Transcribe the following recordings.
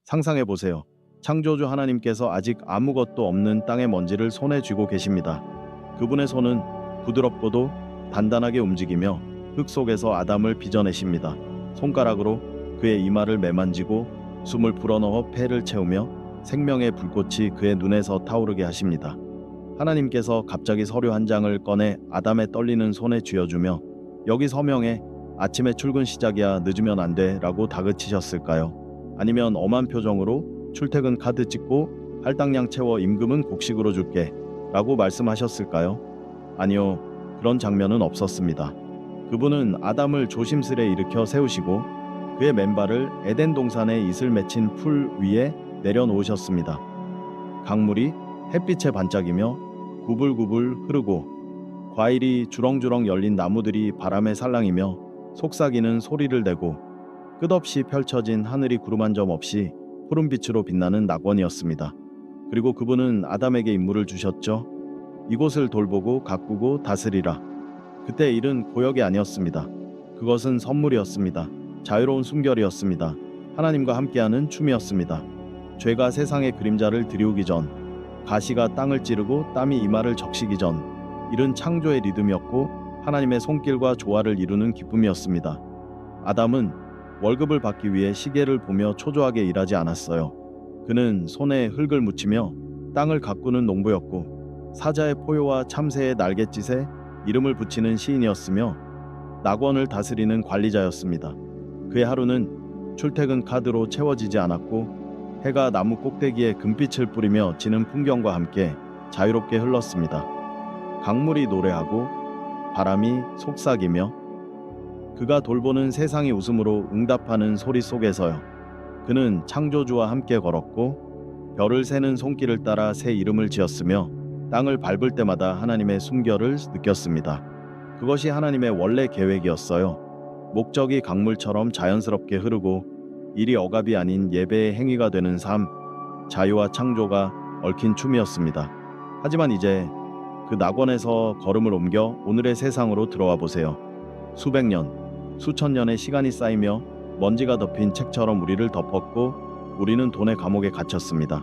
상상해보세요. 창조주 하나님께서 아직 아무것도 없는 땅의 먼지를 손에 쥐고 계십니다. 그분의 손은 부드럽고도 단단하게 움직이며 흙 속에서 아담을 빚어내십니다. 손가락으로 그의 이마를 매만지고 숨을 불어넣어 폐를 채우며 생명의 불꽃이 그의 눈에서 타오르게 하십니다. 하나님께서 갑자기 서류 한 장을 꺼내 아담의 떨리는 손에 쥐어주며 여기 서명해 아침에 출근 시작이야 늦으면 안 돼 라고 다그치셨을까요? 아니면 엄한 표정으로 출퇴근 카드 찍고 할당량 채워 임금은 곡식으로 줄게 라고 말씀하셨을까요? 아니요, 그런 장면은 없었습니다. 그분은 아담을 조심스레 일으켜 세우시고 그의 맨발을 에덴 동산에 이슬 맺힌 풀 위에 내려놓으셨습니다. 강물이 햇빛에 반짝이며 구불구불 흐르고 과일이 주렁주렁 열린 나무들이 바람에 살랑이며 속삭이는 소리를 내고 끝없이 펼쳐진 하늘이 구름 한 점 없이 푸른빛으로 빛나는 낙원이었습니다. 그리고 그분은 아담에게 임무를 주셨죠. 이곳을 돌보고 가꾸고 다스리라. 그때 일은 고역이 아니었습니다. 그것은 선물이었습니다. 자유로운 순결이었습니다. 하나님과 함께하는 춤이었습니다. 죄가 세상의 그림자를 들이우기 전, 가시가 땅을 찌르고 땀이 이마를 적시기 전, 일은 창조의 리듬이었고 하나님의 손길과 조화를 이루는 기쁨이었습니다. 아담은 월급을 받기 위해 시계를 보며 초조하게 일하지 않았어요. 그는 손에 흙을 묻히며 땅을 가꾸는 농부였고 사자의 포효와 참새의 날갯짓에 이름을 붙이는 시인이었으며 낙원을 다스리는 관리자였습니다. 그의 하루는 출퇴근 카드로 채워지지 않았고 해가 나무 꼭대기에 금빛을 뿌리며 지는 풍경과 함께 자유롭게 흘렀습니다. 강물이 노래하고 바람이 속삭이며 그가 돌보는 세상이 웃음으로 응답하는 소리 속에서요. 그는 창조주와 함께 걸었고 별을 세는 손길을 따라 새 이름을 지었으며 땅을 밟을 때마다 하나님의 숨결을 느꼈습니다. 그것이 하나님의 원래 계획이었어요. 목적이 강물처럼 자연스럽게 흐르고 일이 억압이 아닌 예배의 행위가 되는 삶, 자유와 창조가 얽힌 춤이었습니다. 하지만 이제 그 낙원에서 걸음을 옮겨 오늘의 세상으로 들어와 보세요. 수백 년, 수천 년의 시간이 쌓이며 먼지가 덮인 책처럼 우리를 덮었고 우리는 돈의 감옥에 갇혔습니다.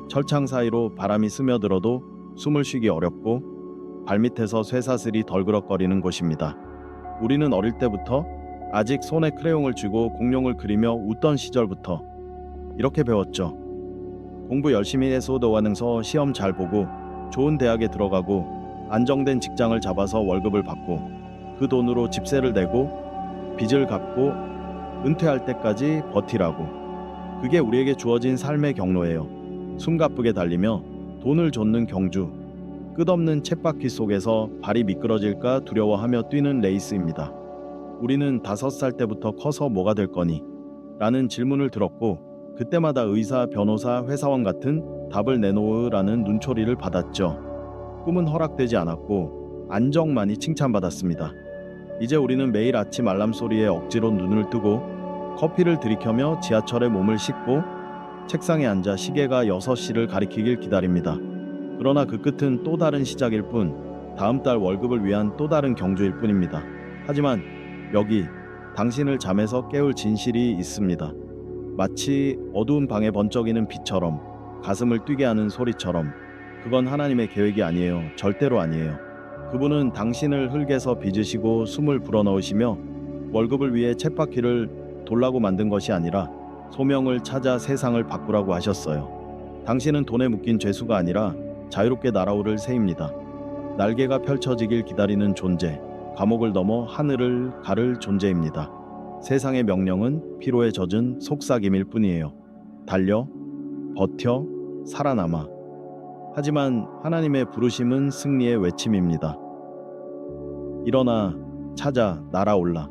철창 사이로 바람이 스며들어도 숨을 쉬기 어렵고 발밑에서 쇠사슬이 덜그럭거리는 곳입니다. 우리는 어릴 때부터 아직 손에 크레용을 쥐고 공룡을 그리며 웃던 시절부터 이렇게 배웠죠. 공부 열심히 해서 도와능서 시험 잘 보고 좋은 대학에 들어가고 안정된 직장을 잡아서 월급을 받고 그 돈으로 집세를 내고 빚을 갚고 은퇴할 때까지 버티라고. 그게 우리에게 주어진 삶의 경로예요. 숨가쁘게 달리며 돈을 좇는 경주, 끝없는 쳇바퀴 속에서 발이 미끄러질까 두려워하며 뛰는 레이스입니다. 우리는 5살 때부터 커서 뭐가 될 거니? 라는 질문을 들었고 그때마다 의사, 변호사, 회사원 같은 답을 내놓으라는 눈초리를 받았죠. 꿈은 허락되지 않았고 안정만이 칭찬받았습니다. 이제 우리는 매일 아침 알람 소리에 억지로 눈을 뜨고 커피를 들이켜며 지하철에 몸을 싣고 책상에 앉아 시계가 6시를 가리키길 기다립니다. 그러나 그 끝은 또 다른 시작일 뿐, 다음 달 월급을 위한 또 다른 경주일 뿐입니다. 하지만 여기 당신을 잠에서 깨울 진실이 있습니다. 마치 어두운 방에 번쩍이는 빛처럼, 가슴을 뛰게 하는 소리처럼. 그건 하나님의 계획이 아니에요. 절대로 아니에요. 그분은 당신을 흙에서 빚으시고 숨을 불어넣으시며 월급을 위해 쳇바퀴를 돌라고 만든 것이 아니라 소명을 찾아 세상을 바꾸라고 하셨어요. 당신은 돈에 묶인 죄수가 아니라 자유롭게 날아오를 새입니다. 날개가 펼쳐지길 기다리는 존재, 감옥을 넘어 하늘을 가를 존재입니다. 세상의 명령은 피로에 젖은 속삭임일 뿐이에요. 달려, 버텨, 살아남아. 하지만 하나님의 부르심은 승리의 외침입니다. 일어나, 찾아, 날아올라.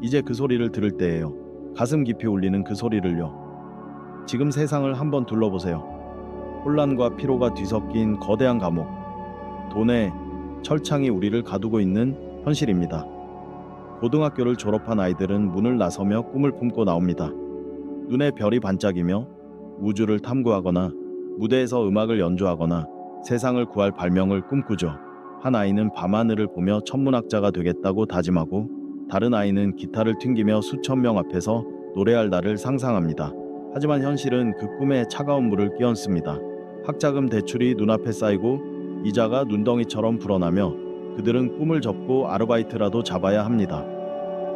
이제 그 소리를 들을 때예요. 가슴 깊이 울리는 그 소리를요. 지금 세상을 한번 둘러보세요. 혼란과 피로가 뒤섞인 거대한 감옥. 돈의 철창이 우리를 가두고 있는 현실입니다. 고등학교를 졸업한 아이들은 문을 나서며 꿈을 품고 나옵니다. 눈에 별이 반짝이며 우주를 탐구하거나 무대에서 음악을 연주하거나 세상을 구할 발명을 꿈꾸죠. 한 아이는 밤하늘을 보며 천문학자가 되겠다고 다짐하고 다른 아이는 기타를 튕기며 수천 명 앞에서 노래할 날을 상상합니다. 하지만 현실은 그 꿈에 차가운 물을 끼얹습니다. 학자금 대출이 눈앞에 쌓이고 이자가 눈덩이처럼 불어나며 그들은 꿈을 접고 아르바이트라도 잡아야 합니다.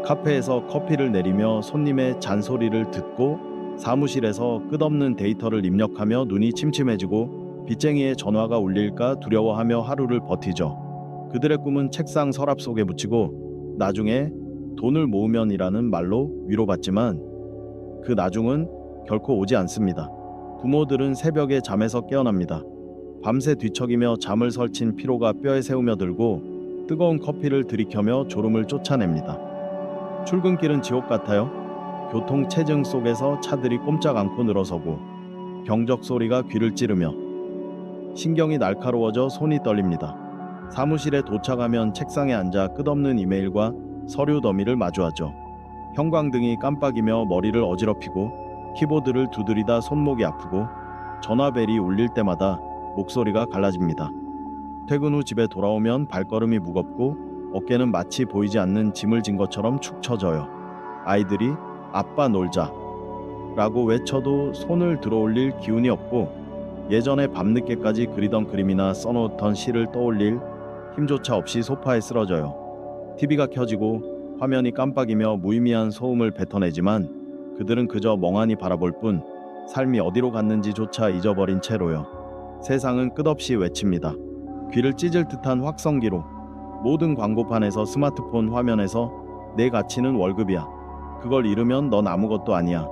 카페에서 커피를 내리며 손님의 잔소리를 듣고 사무실에서 끝없는 데이터를 입력하며 눈이 침침해지고 빚쟁이의 전화가 울릴까 두려워하며 하루를 버티죠. 그들의 꿈은 책상 서랍 속에 묻히고 나중에 돈을 모으면이라는 말로 위로받지만 그 나중은 결코 오지 않습니다. 부모들은 새벽에 잠에서 깨어납니다. 밤새 뒤척이며 잠을 설친 피로가 뼈에 새우며 들고 뜨거운 커피를 들이켜며 졸음을 쫓아냅니다. 출근길은 지옥 같아요. 교통체증 속에서 차들이 꼼짝 않고 늘어서고 경적 소리가 귀를 찌르며 신경이 날카로워져 손이 떨립니다. 사무실에 도착하면 책상에 앉아 끝없는 이메일과 서류 더미를 마주하죠. 형광등이 깜빡이며 머리를 어지럽히고 키보드를 두드리다 손목이 아프고 전화벨이 울릴 때마다 목소리가 갈라집니다. 퇴근 후 집에 돌아오면 발걸음이 무겁고 어깨는 마치 보이지 않는 짐을 진 것처럼 축 처져요. 아이들이 아빠 놀자 라고 외쳐도 손을 들어올릴 기운이 없고 예전에 밤늦게까지 그리던 그림이나 써놓던 시를 떠올릴 힘조차 없이 소파에 쓰러져요. TV가 켜지고 화면이 깜빡이며 무의미한 소음을 뱉어내지만 그들은 그저 멍하니 바라볼 뿐 삶이 어디로 갔는지조차 잊어버린 채로요. 세상은 끝없이 외칩니다. 귀를 찢을 듯한 확성기로 모든 광고판에서 스마트폰 화면에서 내 가치는 월급이야. 그걸 잃으면 넌 아무것도 아니야.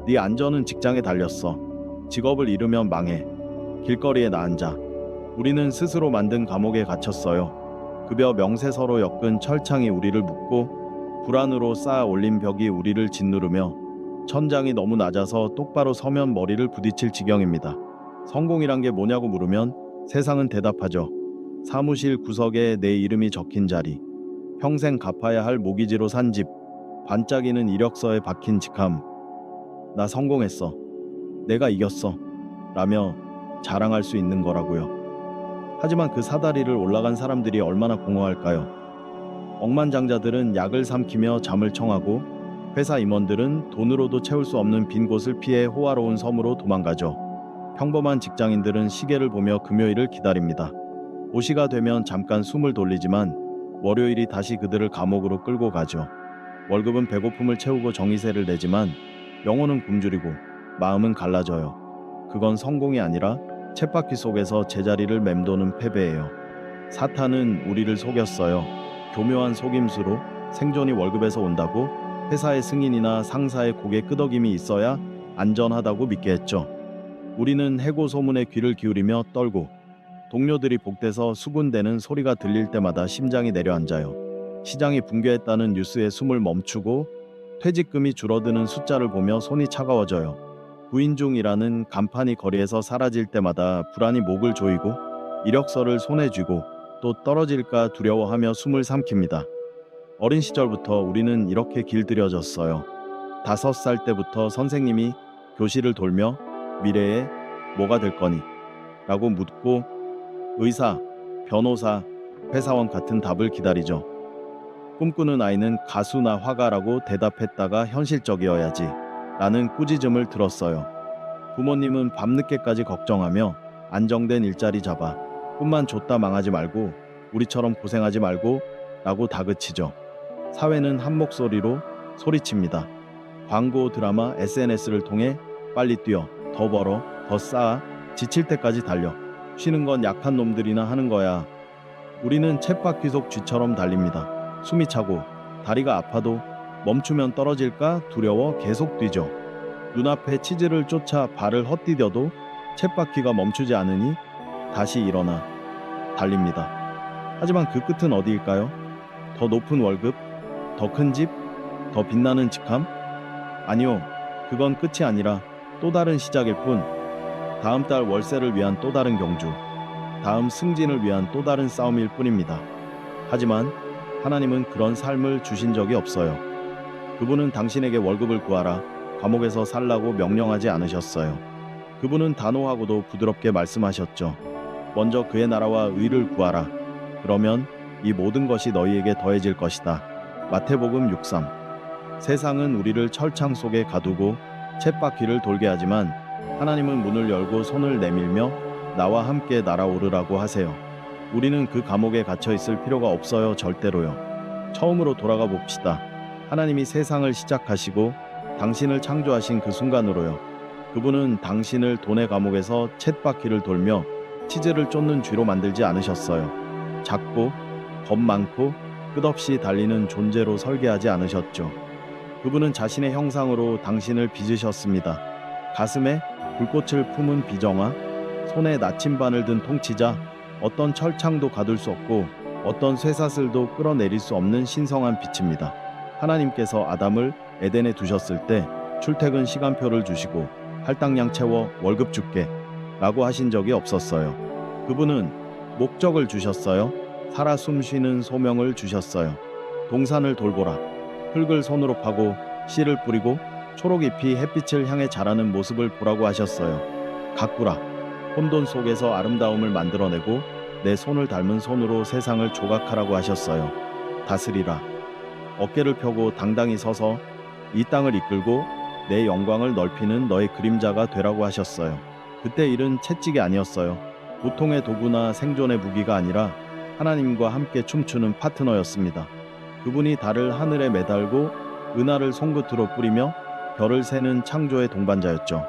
네 안전은 직장에 달렸어. 직업을 잃으면 망해. 길거리에 나앉아. 우리는 스스로 만든 감옥에 갇혔어요. 급여 명세서로 엮은 철창이 우리를 묶고 불안으로 쌓아 올린 벽이 우리를 짓누르며 천장이 너무 낮아서 똑바로 서면 머리를 부딪힐 지경입니다. 성공이란 게 뭐냐고 물으면 세상은 대답하죠. 사무실 구석에 내 이름이 적힌 자리, 평생 갚아야 할 모기지로 산 집, 반짝이는 이력서에 박힌 직함. 나 성공했어. 내가 이겼어. 라며 자랑할 수 있는 거라고요. 하지만 그 사다리를 올라간 사람들이 얼마나 공허할까요? 억만장자들은 약을 삼키며 잠을 청하고 회사 임원들은 돈으로도 채울 수 없는 빈 곳을 피해 호화로운 섬으로 도망가죠. 평범한 직장인들은 시계를 보며 금요일을 기다립니다. 5시가 되면 잠깐 숨을 돌리지만 월요일이 다시 그들을 감옥으로 끌고 가죠. 월급은 배고픔을 채우고 정의세를 내지만 영혼은 굶주리고 마음은 갈라져요. 그건 성공이 아니라 쳇바퀴 속에서 제자리를 맴도는 패배예요. 사탄은 우리를 속였어요. 교묘한 속임수로 생존이 월급에서 온다고 회사의 승인이나 상사의 고개 끄덕임이 있어야 안전하다고 믿게 했죠. 우리는 해고 소문에 귀를 기울이며 떨고 동료들이 복돼서 수군대는 소리가 들릴 때마다 심장이 내려앉아요. 시장이 붕괴했다는 뉴스에 숨을 멈추고 퇴직금이 줄어드는 숫자를 보며 손이 차가워져요. 부인 중이라는 간판이 거리에서 사라질 때마다 불안이 목을 조이고 이력서를 손에 쥐고 또 떨어질까 두려워하며 숨을 삼킵니다. 어린 시절부터 우리는 이렇게 길들여졌어요. 5살 때부터 선생님이 교실을 돌며 미래에 뭐가 될 거니? 라고 묻고 의사, 변호사, 회사원 같은 답을 기다리죠. 꿈꾸는 아이는 가수나 화가라고 대답했다가 현실적이어야지 라는 꾸짖음을 들었어요. 부모님은 밤늦게까지 걱정하며 안정된 일자리 잡아 꿈만 줬다 망하지 말고 우리처럼 고생하지 말고 라고 다그치죠. 사회는 한 목소리로 소리칩니다. 광고, 드라마, SNS를 통해 빨리 뛰어, 더 벌어, 더 쌓아, 지칠 때까지 달려. 쉬는 건 약한 놈들이나 하는 거야. 우리는 쳇바퀴 속 쥐처럼 달립니다. 숨이 차고 다리가 아파도 멈추면 떨어질까 두려워 계속 뛰죠. 눈앞에 치즈를 쫓아 발을 헛디뎌도 쳇바퀴가 멈추지 않으니 다시 일어나 달립니다. 하지만 그 끝은 어디일까요? 더 높은 월급? 더 큰 집? 더 빛나는 직함? 아니요, 그건 끝이 아니라 또 다른 시작일 뿐. 다음 달 월세를 위한 또 다른 경주, 다음 승진을 위한 또 다른 싸움일 뿐입니다. 하지만 하나님은 그런 삶을 주신 적이 없어요. 그분은 당신에게 월급을 구하라, 감옥에서 살라고 명령하지 않으셨어요. 그분은 단호하고도 부드럽게 말씀하셨죠. 먼저 그의 나라와 의를 구하라. 그러면 이 모든 것이 너희에게 더해질 것이다. 마태복음 6:3. 세상은 우리를 철창 속에 가두고 쳇바퀴를 돌게 하지만 하나님은 문을 열고 손을 내밀며 나와 함께 날아오르라고 하세요. 우리는 그 감옥에 갇혀 있을 필요가 없어요. 절대로요. 처음으로 돌아가 봅시다. 하나님이 세상을 시작하시고 당신을 창조하신 그 순간으로요. 그분은 당신을 돈의 감옥에서 쳇바퀴를 돌며 치즈를 쫓는 쥐로 만들지 않으셨어요. 작고 겁 많고 끝없이 달리는 존재로 설계하지 않으셨죠. 그분은 자신의 형상으로 당신을 빚으셨습니다. 가슴에 불꽃을 품은 비정화, 손에 나침반을 든 통치자, 어떤 철창도 가둘 수 없고 어떤 쇠사슬도 끌어내릴 수 없는 신성한 빛입니다. 하나님께서 아담을 에덴에 두셨을 때 출퇴근 시간표를 주시고 할당량 채워 월급 줄게 라고 하신 적이 없었어요. 그분은 목적을 주셨어요. 살아 숨쉬는 소명을 주셨어요. 동산을 돌보라. 흙을 손으로 파고 씨를 뿌리고 초록 잎이 햇빛을 향해 자라는 모습을 보라고 하셨어요. 가꾸라. 혼돈 속에서 아름다움을 만들어내고 내 손을 닮은 손으로 세상을 조각하라고 하셨어요. 다스리라. 어깨를 펴고 당당히 서서 이 땅을 이끌고 내 영광을 넓히는 너의 그림자가 되라고 하셨어요. 그때 일은 채찍이 아니었어요. 보통의 도구나 생존의 무기가 아니라 하나님과 함께 춤추는 파트너였습니다. 그분이 달을 하늘에 매달고 은하를 손끝으로 뿌리며 별을 세는 창조의 동반자였죠.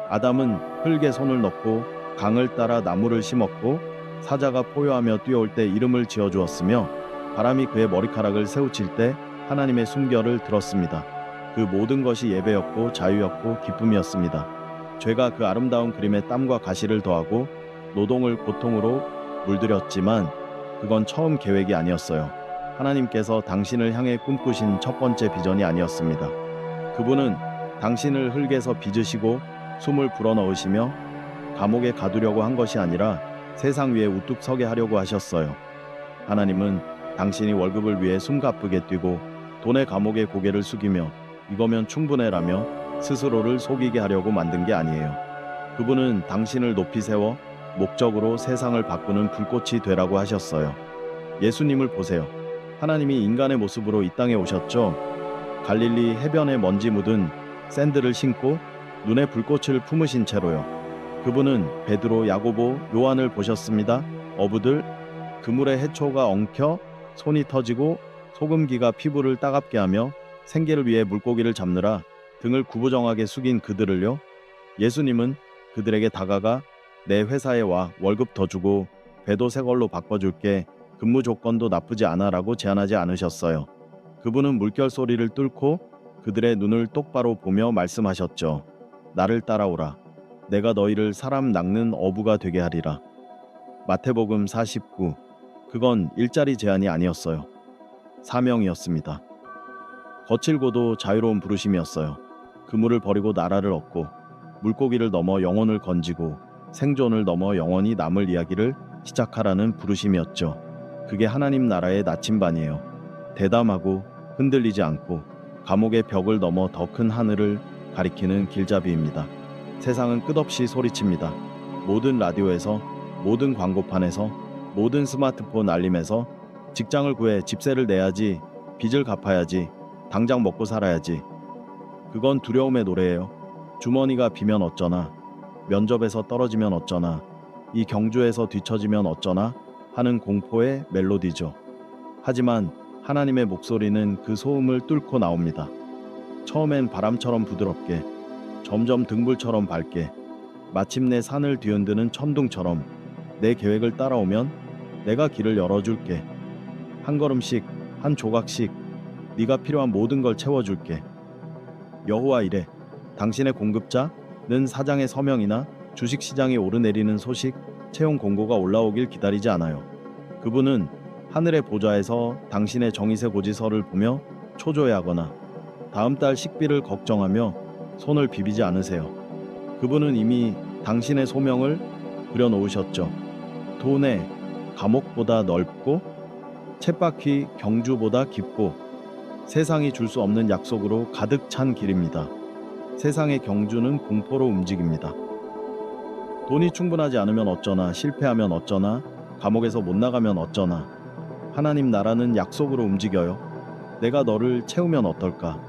아담은 흙에 손을 넣고 강을 따라 나무를 심었고 사자가 포효하며 뛰어올 때 이름을 지어주었으며 바람이 그의 머리카락을 세우칠 때 하나님의 숨결을 들었습니다. 그 모든 것이 예배였고 자유였고 기쁨이었습니다. 죄가 그 아름다운 그림에 땀과 가시를 더하고 노동을 고통으로 물들였지만 그건 처음 계획이 아니었어요. 하나님께서 당신을 향해 꿈꾸신 첫 번째 비전이 아니었습니다. 그분은 당신을 흙에서 빚으시고 숨을 불어넣으시며 감옥에 가두려고 한 것이 아니라 세상 위에 우뚝 서게 하려고 하셨어요. 하나님은 당신이 월급을 위해 숨가쁘게 뛰고 돈의 감옥에 고개를 숙이며 이거면 충분해라며 스스로를 속이게 하려고 만든 게 아니에요. 그분은 당신을 높이 세워 목적으로 세상을 바꾸는 불꽃이 되라고 하셨어요. 예수님을 보세요. 하나님이 인간의 모습으로 이 땅에 오셨죠. 갈릴리 해변에 먼지 묻은 샌들을 신고 눈에 불꽃을 품으신 채로요. 그분은 베드로, 야고보, 요한을 보셨습니다. 어부들, 그물의 해초가 엉켜 손이 터지고 소금기가 피부를 따갑게 하며 생계를 위해 물고기를 잡느라 등을 구부정하게 숙인 그들을요. 예수님은 그들에게 다가가 내 회사에 와 월급 더 주고 배도 새 걸로 바꿔줄게. 근무 조건도 나쁘지 않아라고 제안하지 않으셨어요. 그분은 물결 소리를 뚫고 그들의 눈을 똑바로 보며 말씀하셨죠. 나를 따라오라. 내가 너희를 사람 낚는 어부가 되게 하리라. 마태복음 49. 그건 일자리 제한이 아니었어요. 사명이었습니다. 거칠고도 자유로운 부르심이었어요. 그물을 버리고 나라를 얻고 물고기를 넘어 영혼을 건지고 생존을 넘어 영원히 남을 이야기를 시작하라는 부르심이었죠. 그게 하나님 나라의 나침반이에요. 대담하고 흔들리지 않고 감옥의 벽을 넘어 더 큰 하늘을 가리키는 길잡이입니다. 세상은 끝없이 소리칩니다. 모든 라디오에서, 모든 광고판에서, 모든 스마트폰 알림에서 직장을 구해 집세를 내야지, 빚을 갚아야지, 당장 먹고 살아야지. 그건 두려움의 노래예요. 주머니가 비면 어쩌나, 면접에서 떨어지면 어쩌나, 이 경주에서 뒤처지면 어쩌나 하는 공포의 멜로디죠. 하지만 하나님의 목소리는 그 소음을 뚫고 나옵니다. 처음엔 바람처럼 부드럽게, 점점 등불처럼 밝게, 마침내 산을 뒤흔드는 천둥처럼 내 계획을 따라오면 내가 길을 열어줄게. 한 걸음씩, 한 조각씩 네가 필요한 모든 걸 채워줄게. 여호와 이래. 당신의 공급자는 사장의 서명이나 주식시장이 오르내리는 소식, 채용 공고가 올라오길 기다리지 않아요. 그분은 하늘의 보좌에서 당신의 정의세 고지서를 보며 초조해하거나 다음 달 식비를 걱정하며 손을 비비지 않으세요. 그분은 이미 당신의 소명을 그려놓으셨죠. 돈의 감옥보다 넓고 쳇바퀴 경주보다 깊고 세상이 줄 수 없는 약속으로 가득 찬 길입니다. 세상의 경주는 공포로 움직입니다. 돈이 충분하지 않으면 어쩌나, 실패하면 어쩌나, 감옥에서 못 나가면 어쩌나. 하나님 나라는 약속으로 움직여요. 내가 너를 채우면 어떨까?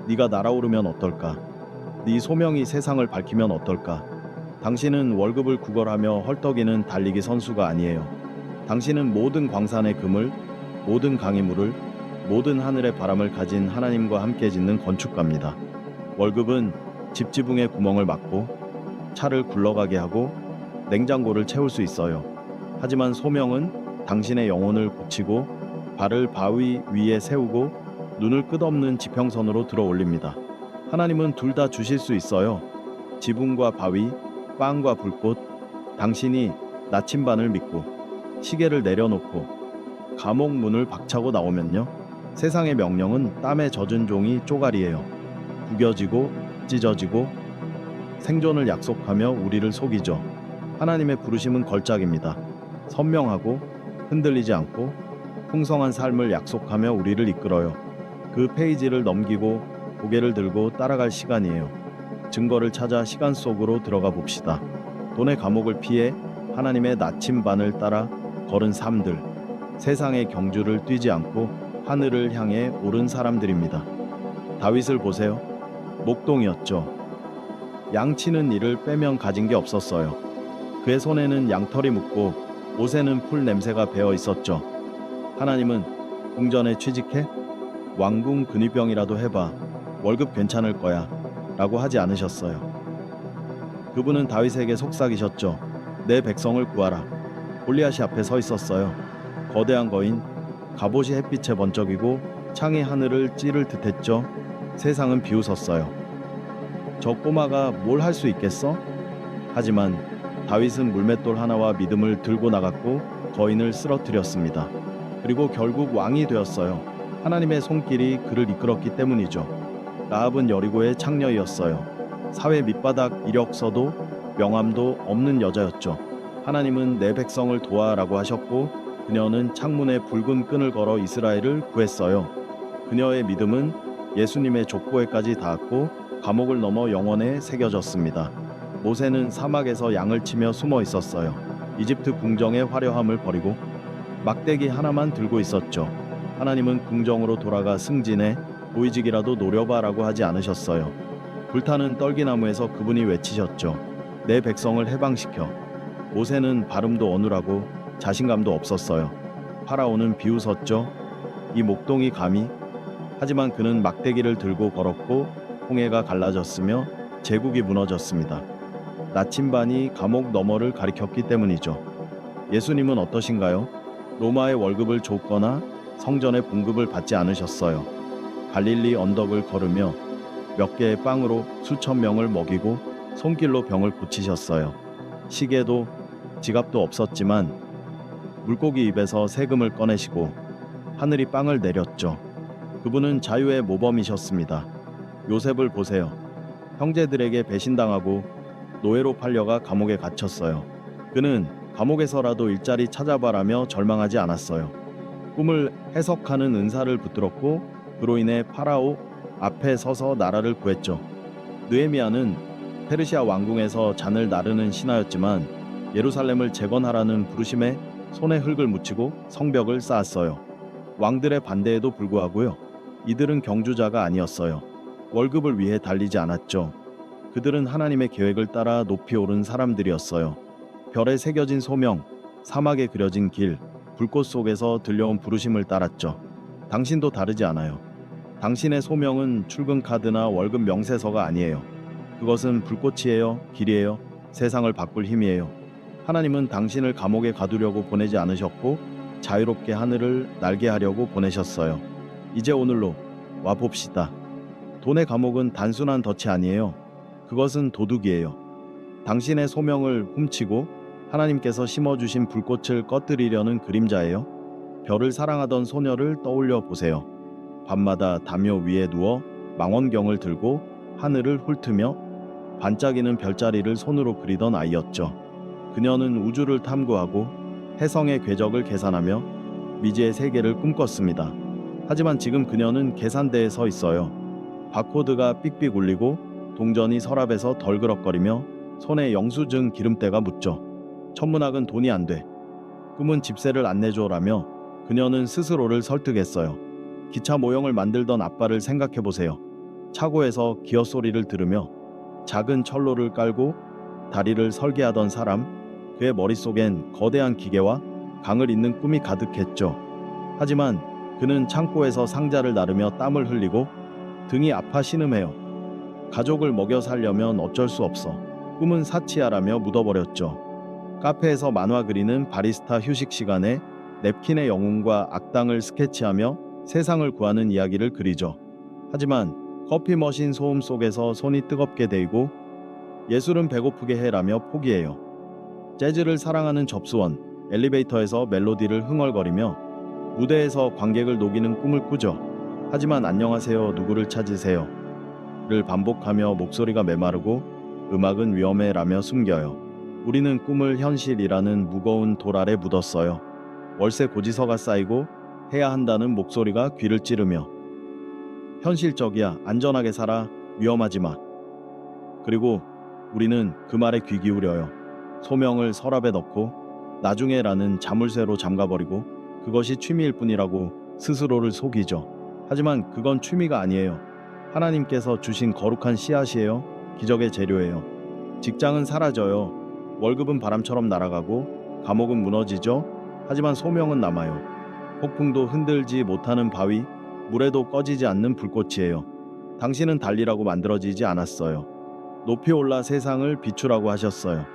네가 날아오르면 어떨까? 네 소명이 세상을 밝히면 어떨까? 당신은 월급을 구걸하며 헐떡이는 달리기 선수가 아니에요. 당신은 모든 광산의 금을, 모든 강의 물을, 모든 하늘의 바람을 가진 하나님과 함께 짓는 건축가입니다. 월급은 집 지붕의 구멍을 막고 차를 굴러가게 하고 냉장고를 채울 수 있어요. 하지만 소명은 당신의 영혼을 고치고 발을 바위 위에 세우고 눈을 끝없는 지평선으로 들어 올립니다. 하나님은 둘 다 주실 수 있어요. 지붕과 바위, 빵과 불꽃. 당신이 나침반을 믿고 시계를 내려놓고 감옥 문을 박차고 나오면요. 세상의 명령은 땀에 젖은 종이 쪼가리예요. 구겨지고 찢어지고 생존을 약속하며 우리를 속이죠. 하나님의 부르심은 걸작입니다. 선명하고 흔들리지 않고 풍성한 삶을 약속하며 우리를 이끌어요. 그 페이지를 넘기고 고개를 들고 따라갈 시간이에요. 증거를 찾아 시간 속으로 들어가 봅시다. 돈의 감옥을 피해 하나님의 나침반을 따라 걸은 삶들, 세상의 경주를 뛰지 않고 하늘을 향해 오른 사람들입니다. 다윗을 보세요. 목동이었죠. 양치는 일을 빼면 가진 게 없었어요. 그의 손에는 양털이 묻고 옷에는 풀 냄새가 배어 있었죠. 하나님은 궁전에 취직해? 왕궁 근위병이라도 해봐. 월급 괜찮을 거야. 라고 하지 않으셨어요. 그분은 다윗에게 속삭이셨죠. 내 백성을 구하라. 골리앗이 앞에 서 있었어요. 거대한 거인, 갑옷이 햇빛에 번쩍이고 창이 하늘을 찌를 듯했죠. 세상은 비웃었어요. 저 꼬마가 뭘 할 수 있겠어? 하지만 다윗은 물맷돌 하나와 믿음을 들고 나갔고 거인을 쓰러뜨렸습니다. 그리고 결국 왕이 되었어요. 하나님의 손길이 그를 이끌었기 때문이죠. 라합은 여리고의 창녀이었어요. 사회 밑바닥 이력서도 명함도 없는 여자였죠. 하나님은 내 백성을 도와라고 하셨고 그녀는 창문에 붉은 끈을 걸어 이스라엘을 구했어요. 그녀의 믿음은 예수님의 족보에까지 닿았고 감옥을 넘어 영혼에 새겨졌습니다. 모세는 사막에서 양을 치며 숨어 있었어요. 이집트 궁정의 화려함을 버리고 막대기 하나만 들고 있었죠. 하나님은 궁정으로 돌아가 승진해 보이직이라도 노려봐라고 하지 않으셨어요. 불타는 떨기나무에서 그분이 외치셨죠. 내 백성을 해방시켜. 모세는 발음도 어눌하고 자신감도 없었어요. 파라오는 비웃었죠. 이 목동이 감히? 하지만 그는 막대기를 들고 걸었고 홍해가 갈라졌으며 제국이 무너졌습니다. 나침반이 감옥 너머를 가리켰기 때문이죠. 예수님은 어떠신가요? 로마의 월급을 줬거나 성전의 봉급을 받지 않으셨어요. 갈릴리 언덕을 걸으며 몇 개의 빵으로 수천 명을 먹이고 손길로 병을 고치셨어요. 시계도 지갑도 없었지만 물고기 입에서 세금을 꺼내시고 하늘이 빵을 내렸죠. 그분은 자유의 모범이셨습니다. 요셉을 보세요. 형제들에게 배신당하고 노예로 팔려가 감옥에 갇혔어요. 그는 감옥에서라도 일자리 찾아봐라며 절망하지 않았어요. 꿈을 해석하는 은사를 붙들었고 그로 인해 파라오 앞에 서서 나라를 구했죠. 느헤미야는 페르시아 왕궁에서 잔을 나르는 신하였지만 예루살렘을 재건하라는 부르심에 손에 흙을 묻히고 성벽을 쌓았어요. 왕들의 반대에도 불구하고요. 이들은 경주자가 아니었어요. 월급을 위해 달리지 않았죠. 그들은 하나님의 계획을 따라 높이 오른 사람들이었어요. 별에 새겨진 소명, 사막에 그려진 길, 불꽃 속에서 들려온 부르심을 따랐죠. 당신도 다르지 않아요. 당신의 소명은 출근 카드나 월급 명세서가 아니에요. 그것은 불꽃이에요, 길이에요, 세상을 바꿀 힘이에요. 하나님은 당신을 감옥에 가두려고 보내지 않으셨고 자유롭게 하늘을 날게 하려고 보내셨어요. 이제 오늘로 와 봅시다. 돈의 감옥은 단순한 덫이 아니에요. 그것은 도둑이에요. 당신의 소명을 훔치고 하나님께서 심어주신 불꽃을 꺼뜨리려는 그림자예요. 별을 사랑하던 소녀를 떠올려 보세요. 밤마다 담요 위에 누워 망원경을 들고 하늘을 훑으며 반짝이는 별자리를 손으로 그리던 아이였죠. 그녀는 우주를 탐구하고 해성의 궤적을 계산하며 미지의 세계를 꿈꿨습니다. 하지만 지금 그녀는 계산대에 서 있어요. 바코드가 삑삑 울리고 동전이 서랍에서 덜그럭거리며 손에 영수증 기름때가 묻죠. 천문학은 돈이 안 돼. 꿈은 집세를 안 내줘라며 그녀는 스스로를 설득했어요. 기차 모형을 만들던 아빠를 생각해보세요. 차고에서 기어 소리를 들으며 작은 철로를 깔고 다리를 설계하던 사람, 그의 머릿속엔 거대한 기계와 강을 잇는 꿈이 가득했죠. 하지만 그는 창고에서 상자를 나르며 땀을 흘리고 등이 아파 신음해요. 가족을 먹여 살려면 어쩔 수 없어. 꿈은 사치야라며 묻어버렸죠. 카페에서 만화 그리는 바리스타 휴식 시간에 냅킨의 영웅과 악당을 스케치하며 세상을 구하는 이야기를 그리죠. 하지만 커피 머신 소음 속에서 손이 뜨겁게 데이고 예술은 배고프게 해라며 포기해요. 재즈를 사랑하는 접수원, 엘리베이터에서 멜로디를 흥얼거리며 무대에서 관객을 녹이는 꿈을 꾸죠. 하지만 안녕하세요, 누구를 찾으세요? 를 반복하며 목소리가 메마르고 음악은 위험해라며 숨겨요. 우리는 꿈을 현실이라는 무거운 돌 아래 묻었어요. 월세 고지서가 쌓이고 해야 한다는 목소리가 귀를 찌르며 현실적이야, 안전하게 살아, 위험하지 마. 그리고 우리는 그 말에 귀 기울여요. 소명을 서랍에 넣고 나중에라는 자물쇠로 잠가버리고 그것이 취미일 뿐이라고 스스로를 속이죠. 하지만 그건 취미가 아니에요. 하나님께서 주신 거룩한 씨앗이에요. 기적의 재료예요. 직장은 사라져요. 월급은 바람처럼 날아가고 감옥은 무너지죠. 하지만 소명은 남아요. 폭풍도 흔들지 못하는 바위, 물에도 꺼지지 않는 불꽃이에요. 당신은 달리라고 만들어지지 않았어요. 높이 올라 세상을 비추라고 하셨어요.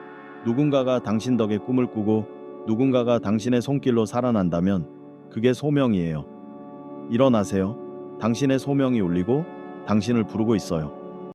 누군가가 당신 덕에 꿈을 꾸고 누군가가 당신의 손길로 살아난다면 그게 소명이에요. 일어나세요. 당신의 소명이 울리고 당신을 부르고 있어요.